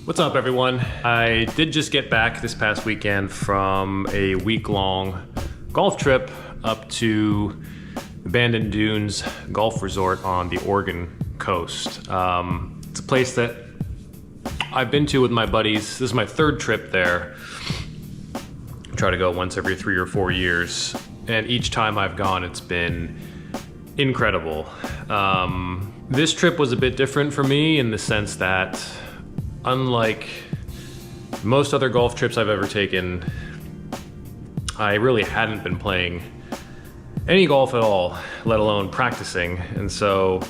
What's up, everyone? I did just get back this past weekend from a week-long golf trip up to the Bandon Dunes golf resort on the Oregon coast. It's a place that I've been to with my buddies. This is my third trip there. I try to go once every 3 or 4 years, and each time I've gone, it's been incredible. This trip was a bit different for me in the sense that, unlike most other golf trips I've ever taken, I really hadn't been playing any golf at all, let alone practicing. And so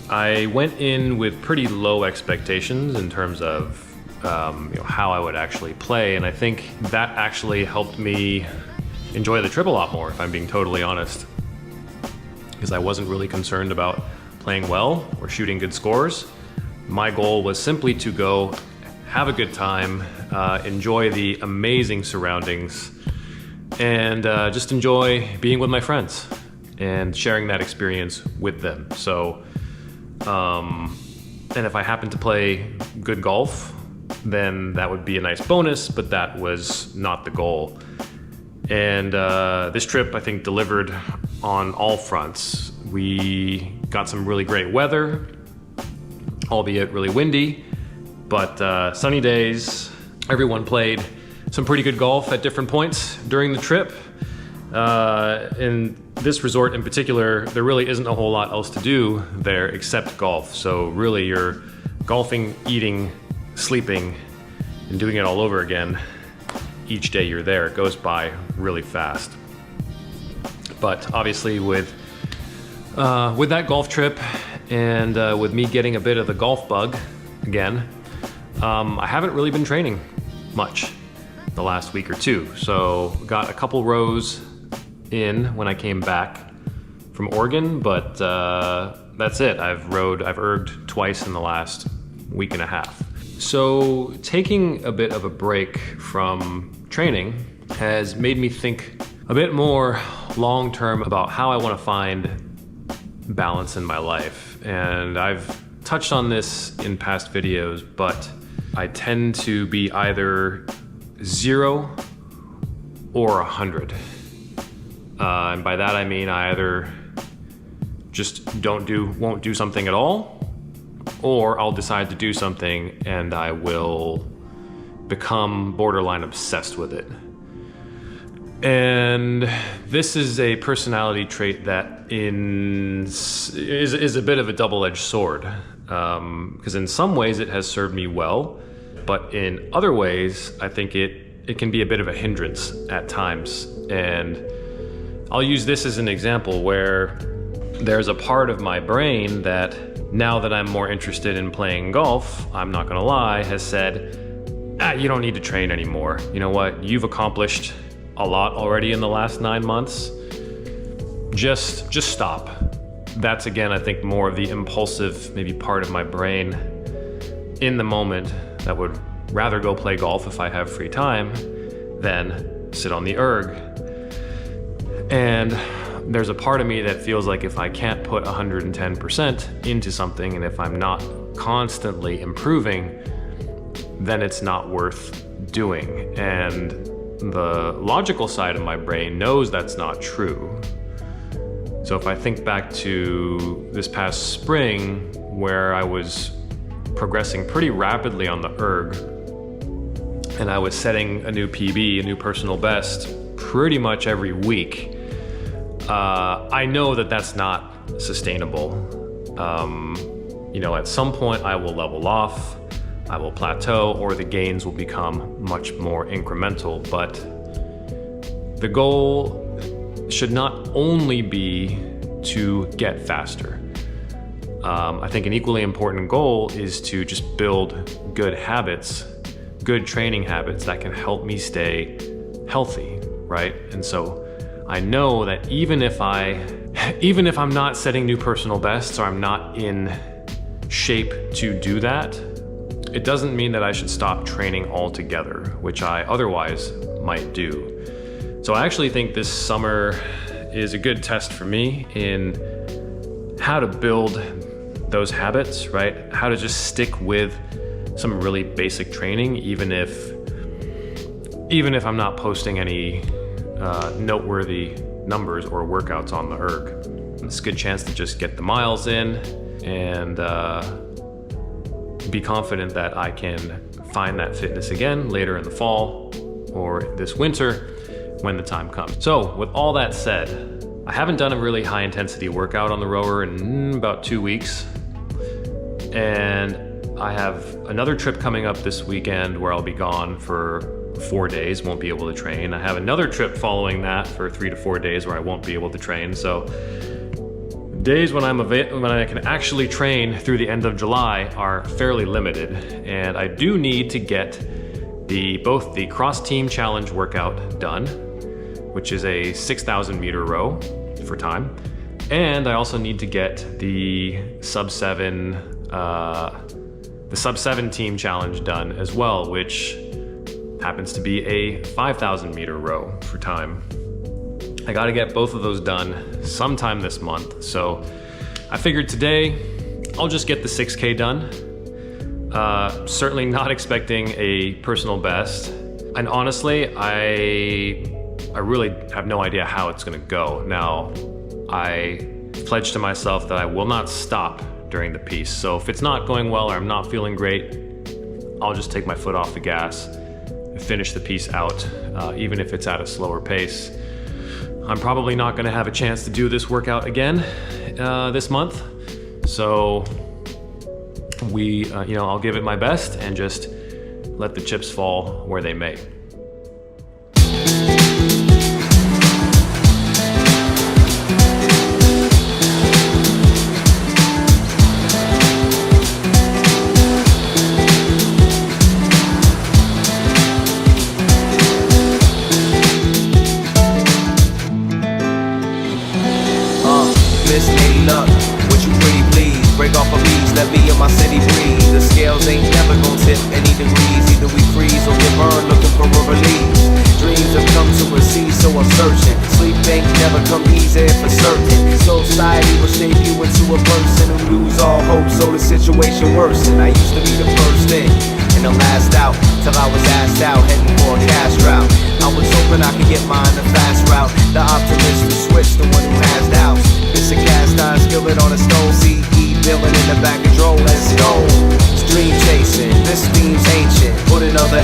I went in with pretty low expectations in terms of how I would actually play. And I think that actually helped me enjoy the trip a lot more, if I'm being totally honest, because I wasn't really concerned about playing well or shooting good scores. My goal was simply to go have a good time, enjoy the amazing surroundings, and just enjoy being with my friends and sharing that experience with them. So, and if I happened to play good golf, then that would be a nice bonus, but that was not the goal. And this trip, I think, delivered on all fronts. We got some really great weather, albeit really windy, but sunny days. Everyone played some pretty good golf at different points during the trip. In this resort in particular, there really isn't a whole lot else to do there except golf. So really you're golfing, eating, sleeping, and doing it all over again each day you're there. It goes by really fast. But obviously with that golf trip and with me getting a bit of the golf bug again, I haven't really been training much the last week or two. So got a couple rows in when I came back from Oregon, but that's it. I've erged twice in the last week and a half. So taking a bit of a break from training has made me think a bit more long-term about how I want to find balance in my life. And I've touched on this in past videos, but I tend to be either 0 or 100. And by that I mean I either just won't do something at all, or I'll decide to do something and I will become borderline obsessed with it. And this is a personality trait that is a bit of a double-edged sword, because in some ways it has served me well, but in other ways I think it can be a bit of a hindrance at times. And I'll use this as an example where there's a part of my brain that, now that I'm more interested in playing golf, I'm not gonna lie, has said, you don't need to train anymore. You know what, you've accomplished a lot already in the last 9 months. Just stop. That's, again, I think, more of the impulsive, maybe part of my brain in the moment that would rather go play golf if I have free time than sit on the erg. And there's a part of me that feels like if I can't put 110% into something, and if I'm not constantly improving, then it's not worth doing. And the logical side of my brain knows that's not true. So if I think back to this past spring, where I was progressing pretty rapidly on the erg, and I was setting a new PB, a new personal best, pretty much every week, I know that that's not sustainable. At some point I will level off, I will plateau, or the gains will become much more incremental. But the goal should not only be to get faster. I think an equally important goal is to just build good habits, good training habits that can help me stay healthy, right? And so I know that even if I'm not setting new personal bests, or I'm not in shape to do that, it doesn't mean that I should stop training altogether, which I otherwise might do. So I actually think this summer is a good test for me in how to build those habits, right? How to just stick with some really basic training, even if I'm not posting any noteworthy numbers or workouts on the erg. It's a good chance to just get the miles in and be confident that I can find that fitness again later in the fall or this winter when the time comes. So with all that said, I haven't done a really high intensity workout on the rower in about 2 weeks. And I have another trip coming up this weekend where I'll be gone for 4 days, won't be able to train. I have another trip following that for 3 to 4 days where I won't be able to train. So days when I can actually train through the end of July are fairly limited. And I do need to get both the cross team challenge workout done, which is a 6,000 meter row for time. And I also need to get the sub 7 team challenge done as well, which happens to be a 5,000 meter row for time. I got to get both of those done sometime this month. So I figured today I'll just get the 6K done. Certainly not expecting a personal best. And honestly, I really have no idea how it's gonna go. Now, I pledged to myself that I will not stop during the piece. So if it's not going well or I'm not feeling great, I'll just take my foot off the gas and finish the piece out, even if it's at a slower pace. I'm probably not gonna have a chance to do this workout again this month. So I'll give it my best and just let the chips fall where they may. Miss Lady Luck, would you pretty please break off a piece, let me in my city breathe. The scales ain't never gon' tip any degrees. Either we freeze or get burned looking for a release. Dreams have come to a cease, so I'm searching. Sleep ain't never come easy for certain. Society will shape you into a person who lose all hope, so the situation worsen. I used to be the first in and the last out, till I was asked out, heading for a cash route. I was hoping I could get mine the fast route. The optimist who switched, the one who has doubts. It's a cast iron skillet on a stone. CE villain in the back control, let's go. It's dream chasing, this theme's ancient. Put another